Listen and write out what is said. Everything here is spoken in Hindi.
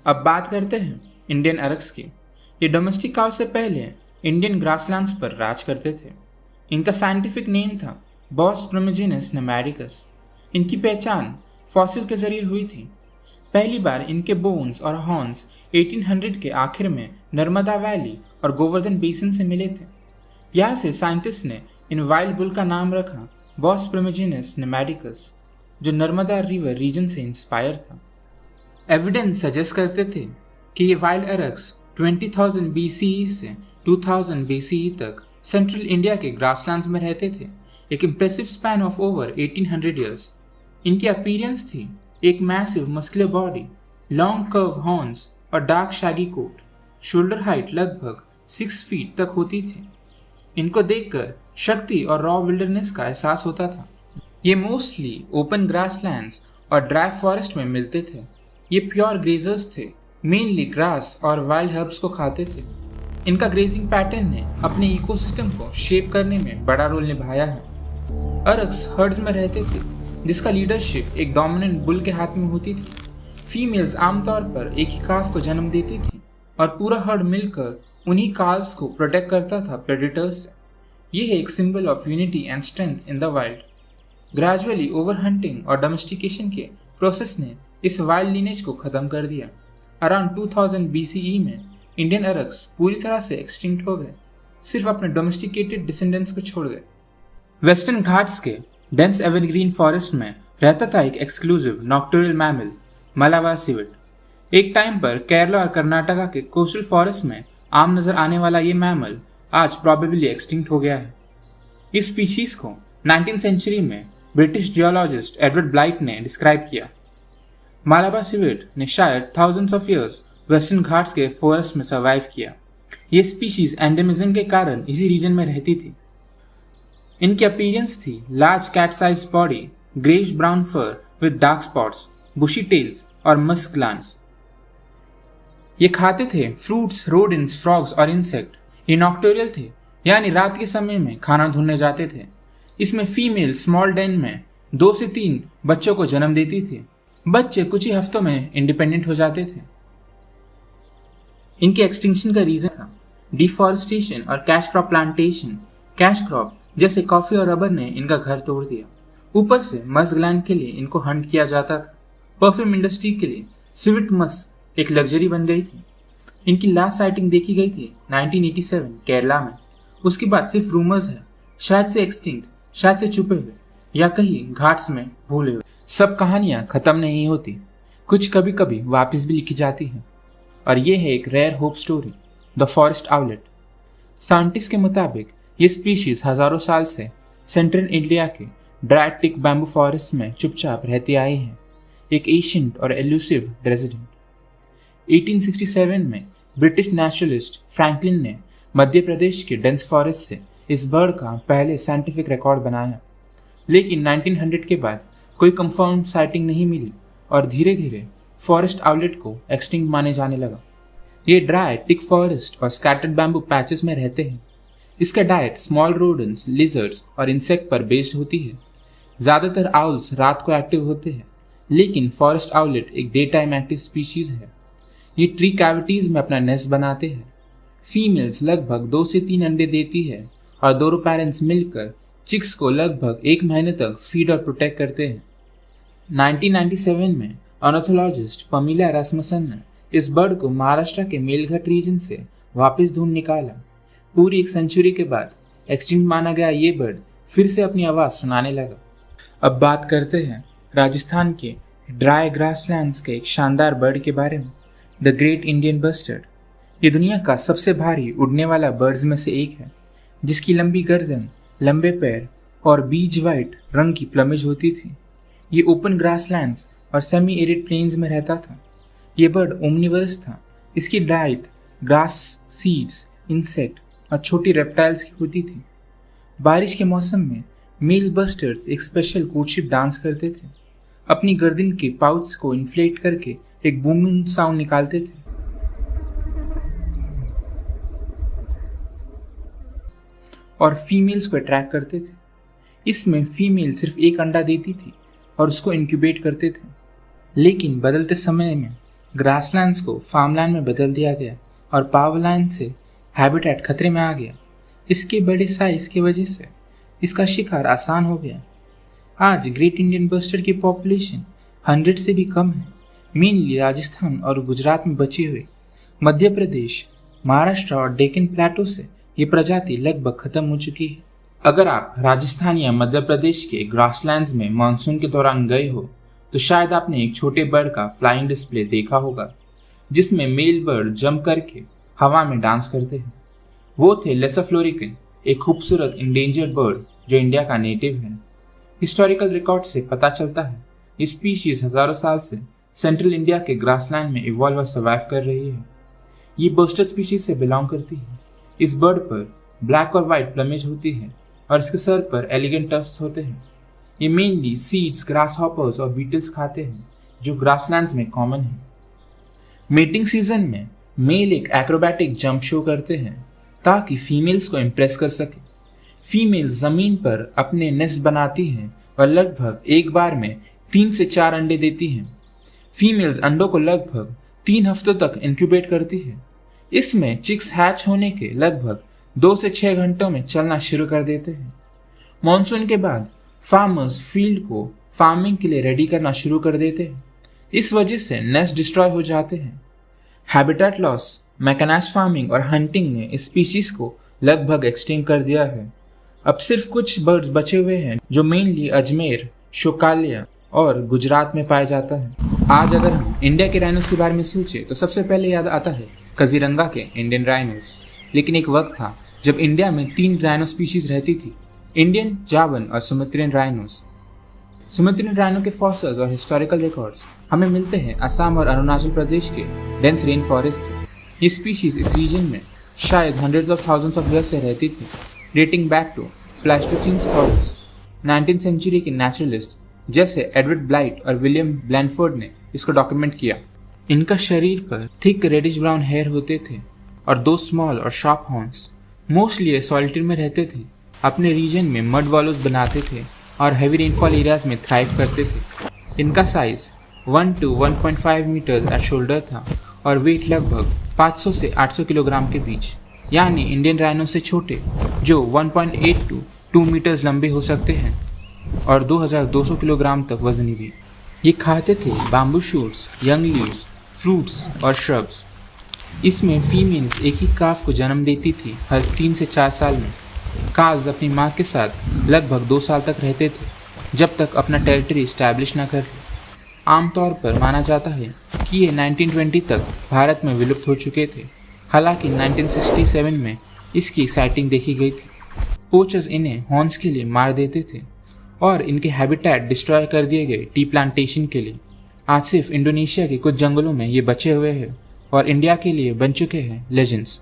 अब बात करते हैं इंडियन अरक्स की। ये डोमेस्टिक काव से पहले इंडियन ग्रासलैंड्स पर राज करते थे। इनका साइंटिफिक नेम था बॉस प्रिमिजिनस नेमैटिकस। इनकी पहचान फॉसिल के जरिए हुई थी। पहली बार इनके बोन्स और हॉर्न्स 1800 के आखिर में नर्मदा वैली और गोवर्धन बेसिन से मिले थे। यहाँ से साइंटिस्ट ने इन वाइल्ड बुल का नाम रखा बॉस प्रिमिजिनस नेमैटिकस, जो नर्मदा रिवर रीजन से इंस्पायर था। एविडेंस सजेस्ट करते थे कि ये वाइल्ड अरक्स 20,000 BCE से 2000 BCE तक सेंट्रल इंडिया के ग्रासलैंड्स में रहते थे, एक impressive span of over 1800 years. इनकी अपीयरेंस थी एक massive muscular body, long curve horns और dark shaggy coat. Shoulder height लगभग 6 फीट तक होती थी। इनको देखकर शक्ति और रॉ विल्डरनेस का एहसास होता था। ये मोस्टली ओपन ग्रासलैंड्स और ड्राई फॉरेस्ट में मिलते थे। ये प्योर ग्रेजर्स थे, मेनली ग्रास और वाइल्ड हर्ब्स को खाते थे। इनका ग्रेजिंग पैटर्न ने अपने इकोसिस्टम को शेप करने में बड़ा रोल निभाया है। अरक्स हर्ड्स में रहते थे, जिसका लीडरशिप एक डोमिनेंट बुल के हाथ में होती थी। फीमेल्स आमतौर पर एक ही काफ को जन्म देती थी और पूरा हर्ड मिलकर उन्हीं काल्व्स को प्रोटेक्ट करता था प्रेडेटर्स से। ये है एक symbol of unity and strength in the wild. Gradually over hunting और डोमेस्टिकेशन के प्रोसेस ने इस वाइल्ड लीनेज को खत्म कर दिया। अराउंड 2000 BCE में इंडियन अरक्स पूरी तरह से एक्सटिंक्ट हो गए, सिर्फ अपने डोमेस्टिकेटेड डिसेंडेंट्स को छोड़ गए। वेस्टर्न घाट्स के डेंस एवरग्रीन फॉरेस्ट में रहता था एक exclusive nocturnal mammal, Malabar civet. एक टाइम पर केरला और कर्नाटका के कोस्टल फॉरेस्ट में आम नजर आने वाला ये मैमल आज प्रोबेबली एक्सटिंक्ट हो गया है। इस स्पीशीज को 19th सेंचुरी में ब्रिटिश जियोलॉजिस्ट एडवर्ड ब्लाइट ने डिस्क्राइब किया। मालाबार सिवेट ने शायद thousands of years western Ghats के फॉरेस्ट में सर्वाइव किया। ये स्पीशीज एंडेमिज्म के कारण इसी रीजन में रहती थी। इनकी अपीयरेंस थी large cat size body, greyish brown fur with dark spots, bushy tails और मस्क ग्लैंड्स। ये खाते थे फ्रूट्स, रोडेंट्स, फ्रॉग्स और इंसेक्ट। ये नॉक्टोरियल थे, यानी रात के समय में खाना ढूंढने जाते थे। इसमें फीमेल स्मॉल डेन में 2 से 3 बच्चों को जन्म देती थी। बच्चे कुछ ही हफ्तों में इंडिपेंडेंट हो जाते थे। इनके एक्सटिंक्शन का रीजन था डिफॉरेस्टेशन और cash crop plantation. Cash crop जैसे कॉफी और रबर ने इनका घर तोड़ दिया। ऊपर से मस्क ग्लैंड के लिए इनको हंट किया जाता था। परफ्यूम इंडस्ट्री के लिए सिविट मस्क एक लग्जरी बन गई थी। इनकी लास्ट साइटिंग देखी गई थी 1987 केरला में। उसके बाद सिर्फ रूमर्स है, शायद से एक्सटिंक्ट, शायद से छुपे हुए, या कहीं घाट्स में भूले हुए। सब कहानियां खत्म नहीं होती, कुछ कभी कभी वापस भी लिखी जाती हैं। और ये है एक rare hope story, the forest owlet. Scientist के मुताबिक ये स्पीशीज हजारों साल से सेंट्रल इंडिया के ड्राई टिक बैम्बू फॉरेस्ट में चुपचाप रहती आई है, एक एशियंट और एल्यूसिव रेजिडेंट। 1867 में ब्रिटिश नेचुरलिस्ट फ्रैंकलिन ने मध्य प्रदेश के डेंस फॉरेस्ट से इस बर्ड का पहले साइंटिफिक रिकॉर्ड बनाया। लेकिन 1900 के बाद कोई कंफर्म साइटिंग नहीं मिली और धीरे धीरे फॉरेस्ट आउलेट को एक्सटिंक्ट माने जाने लगा। ये ड्राई टिक फॉरेस्ट और स्कैटर्ड बैम्बू पैचेस में रहते हैं। इसका डाइट स्मॉल रोडेंट्स, लिजर्ड्स और इंसेक्ट पर बेस्ड होती है। ज़्यादातर आउल्स रात को एक्टिव होते हैं, लेकिन फॉरेस्ट आउलेट एक डे टाइम एक्टिव स्पीशीज है। ये ट्री कैविटीज में अपना नेस्ट बनाते हैं। फीमेल्स लगभग 2 से 3 अंडे देती है और दोनों पेरेंट्स मिलकर चिक्स को लगभग 1 महीने तक फीड और प्रोटेक्ट करते हैं। 1997 में ऑर्निथोलॉजिस्ट पमीला रासमसन ने इस बर्ड को महाराष्ट्र के मेलघाट रीजन से वापस ढूंढ निकाला। पूरी 1 सेंचुरी के बाद एक्सटिंक्ट माना गया ये बर्ड फिर से अपनी आवाज़ सुनाने लगा। अब बात करते हैं राजस्थान के ड्राई ग्रासलैंड्स के एक शानदार बर्ड के बारे में, द ग्रेट इंडियन बस्टर्ड। ये दुनिया का सबसे भारी उड़ने वाला बर्ड्स में से एक है, जिसकी लंबी गर्दन, लंबे पैर और बीज वाइट रंग की प्लमेज होती थी। ये ओपन ग्रासलैंड्स और सेमी एरिड प्लेन्स में रहता था। ये बर्ड ओमनिवरस था। इसकी डाइट ग्रास, सीड्स, इंसेक्ट और छोटी रेप्टाइल्स की होती थी। बारिश के मौसम में मेल बस्टर्ड्स एक स्पेशल कोर्टशिप डांस करते थे। अपनी गर्दन के पाउच को इन्फ्लेट करके एक बूमिंग साउंड निकालते थे। और फीमेल्स को अट्रैक्ट करते थे। इसमें फीमेल सिर्फ 1 अंडा देती थी और उसको इंक्यूबेट करते थे। लेकिन बदलते समय में ग्रासलैंड्स को फार्मलैंड में बदल दिया गया और पावरलैंड से हैबिटेट खतरे में आ गया। इसके बड़े साइज की वजह से इसका शिकार आसान हो गया। आज ग्रेट इंडियन बस्टर्ड की पॉपुलेशन 100 से भी कम है। मेनली राजस्थान और गुजरात में बचे हुए मध्य प्रदेश, महाराष्ट्र और डेक्कन प्लेटो से ये प्रजाति लगभग खत्म हो चुकी है। अगर आप राजस्थान या मध्य प्रदेश के ग्रासलैंड्स में मानसून के दौरान गए हो तो शायद आपने एक छोटे बर्ड का फ्लाइंग डिस्प्ले देखा होगा जिसमें मेल बर्ड जंप करके हवा में डांस करते हैं। वो थे लेसर फ्लोरिकन, एक खूबसूरत इंडेंजर्ड बर्ड जो इंडिया का नेटिव है। हिस्टोरिकल रिकॉर्ड से पता चलता है ये स्पीशीज हजारों साल से सेंट्रल इंडिया के ग्रासलैंड में इवॉल्व और सर्वाइव कर रही है। ये बस्टर्ड स्पीशीज से बिलोंग करती है। इस बर्ड पर ब्लैक और व्हाइट प्लमेज होती है और इसके सर पर एलिगेंट टफ्ट्स होते हैं। ये मेनली सीड्स, ग्रास हॉपर्स और बीटल्स खाते हैं जो ग्रासलैंड्स में कॉमन है। मीटिंग सीजन में मेल एक एक्रोबैटिक जंप शो करते हैं ताकि फीमेल्स को इम्प्रेस कर सके। फीमेल जमीन पर अपने नेस्ट बनाती हैं और लगभग एक बार में 3 से 4 अंडे देती हैं। फीमेल्स अंडों को लगभग 3 हफ्तों तक इंक्यूबेट करती है। इसमें चिक्स हैच होने के लगभग 2 से 6 घंटों में चलना शुरू कर देते हैं। मॉनसून के बाद फार्मर्स फील्ड को फार्मिंग के लिए रेडी करना शुरू कर देते हैं। इस वजह से नेस्ट डिस्ट्रॉय हो जाते हैं। हैबिटेट लॉस, मैकेनाइज्ड फार्मिंग और हंटिंग ने इस स्पीशीज को लगभग एक्सटिंक्ट कर दिया है। अब सिर्फ कुछ बर्ड्स बचे हुए हैं जो मेनली अजमेर, शोकालिया और गुजरात में पाया जाता है। आज अगर हम इंडिया के राइनोस के बारे में सोचें तो सबसे पहले याद आता है काजीरंगा के इंडियन राइनोस। लेकिन एक वक्त था जब इंडिया में 3 राइनो स्पीशीज रहती थी, इंडियन, जावन और सुमत्रियन राइनोस। सुमत्रियन राइनो के फॉसिल्स और हिस्टोरिकल रिकॉर्ड्स हमें मिलते हैं असम और अरुणाचल प्रदेश के डेंस रेन फॉरेस्ट से। ये स्पीशीज इस रीजन में शायद hundreds of thousands of years से रहती थी, dating back to Pleistocene forest. 19th century के नेचुरलिस्ट जैसे एडवर्ड ब्लाइट और विलियम ब्लैनफोर्ड ने इसको डॉक्यूमेंट किया। इनका शरीर पर थिक रेडिश ब्राउन हेयर होते थे और 2 स्मॉल और शार्प हॉर्न्स। मोस्टली ये सॉलिट्यूड में रहते थे, अपने रीजन में मड वॉलोज बनाते थे और हैवी रेनफॉल एरियाज में थ्राइव करते थे। इनका size 1 to 1.5 metres at shoulder था और वेट लगभग 500 से 800 किलोग्राम के बीच, यानी इंडियन राइनो से छोटे जो 1.8 to 2 मीटर्स लंबे हो सकते हैं और 2200 किलोग्राम तक वजनी भी। ये खाते थे bamboo shoots, young leaves, fruits और श्रब्स। इसमें फीमेल्स एक ही काफ को जन्म देती थी हर 3 से 4 साल में। काव्स अपनी माँ के साथ लगभग 2 साल तक रहते थे जब तक अपना टेरिटरी स्टैब्लिश न कर ले। आमतौर पर माना जाता है कि ये 1920 तक भारत में विलुप्त हो चुके थे, हालांकि 1967 में इसकी साइटिंग देखी गई थी। पोचर्स इन्हें हॉर्न्स के लिए मार देते थे और इनके हैबिटेट डिस्ट्रॉय कर दिए गए टी प्लांटेशन के लिए। आज सिर्फ इंडोनेशिया के कुछ जंगलों में ये बचे हुए हैं और इंडिया के लिए बन चुके हैं लेजेंड्स।